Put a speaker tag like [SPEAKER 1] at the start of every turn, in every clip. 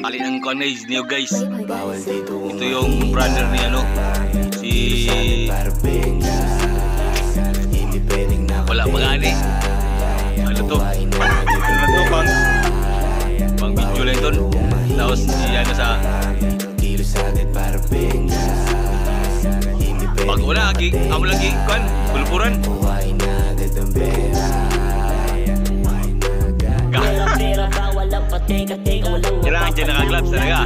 [SPEAKER 1] Bali ng Conais niyo guys. Ito yung brother ni ano, si wala pag-ani. Ano to? Ano to pang video lang ito. Tapos ano sa pag wala lagi, amo lagi kan, pulpuran. Kailangan dyan naka-gloves talaga.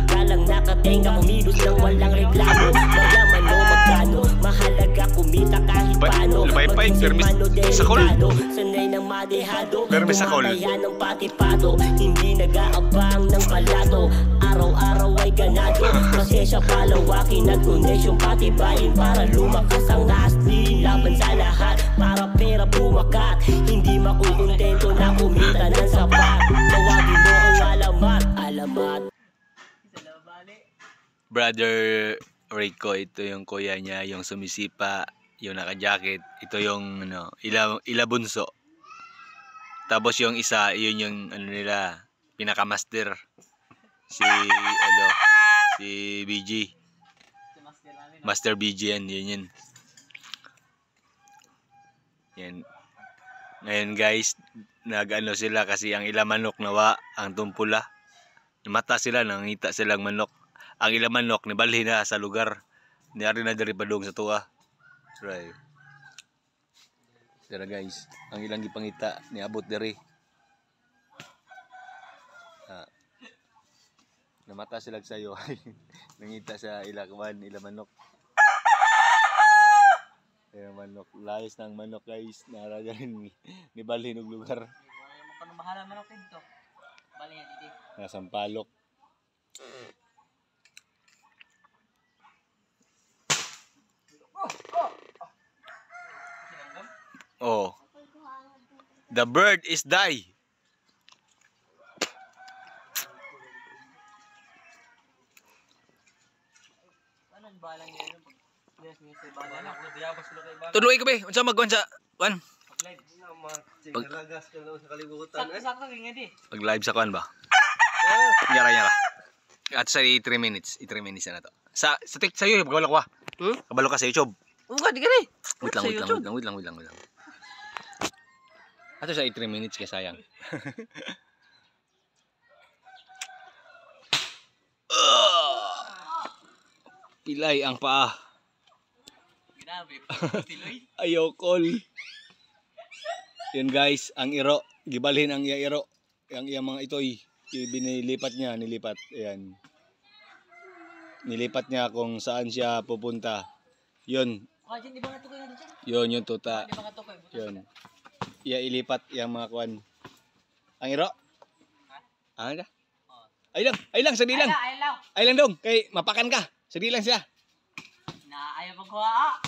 [SPEAKER 1] Lupay-pay, permis sa call. Permis sa call.
[SPEAKER 2] Hindi nag-aabang ng palato. Araw-araw ay ganado. Pasensya palawakin at koneksyon patibayin para lumakas ang asli. Laban sa lahat para pera bumakat. Hindi makukontento na kumita ng sapat. Tawagin mo ang alamat.
[SPEAKER 1] Brother Rico, ito yung kuya niya, yung sumisipa, yung naka-jacket. Ito yung ano, ila bunso. Tapos yung isa, yun yung ano nila, pinaka-master. Si BG. Master BG yan, yun. Yan. Ngayon guys, nag-ano sila kasi ang ila manok nawa, ang tumpula. Mata sila, nangita silang manok. Ang ila manok, nibalhin na sa lugar. Niyari na dari padung sa tuwa. Right. Tara guys, ang ilang gipangita, niabot dari. Namata sila sayo. Nangita sa ila kawan, ila manok. Kaya manok, layas ng manok guys, naragarin ni balhin og lugar.
[SPEAKER 3] Kung bahala manok dito. Bali yan dito.
[SPEAKER 1] Nasampalok. Oh. The bird is die. Tuloy ka ba? Unsa magkuan sa kuan? Pag live sa kuan ba? Nyara. At sa 3 minutes, 3 minutes na to. Sa iyo, kabalo ka ba? Kabalo ka sa YouTube.
[SPEAKER 3] Di ka rin.
[SPEAKER 1] Wait lang. Ato sa 3 minutes kaya sayang. Pilay ang paa. Ayaw call. Yun guys, ang iro. Gibalhin ang iya iro. Ang iya mga itoy. Binilipat niya, nilipat. Ayan. Nilipat niya kung saan siya pupunta. Yun. Yun tuta. Yun. Iya ilipat yung mga kuan. Ang iro? Ano ka? Ay lang, sandi lang. Ay lang dong, kay mapakan ka. Sandi lang siya.
[SPEAKER 3] Na ayaw magkuha.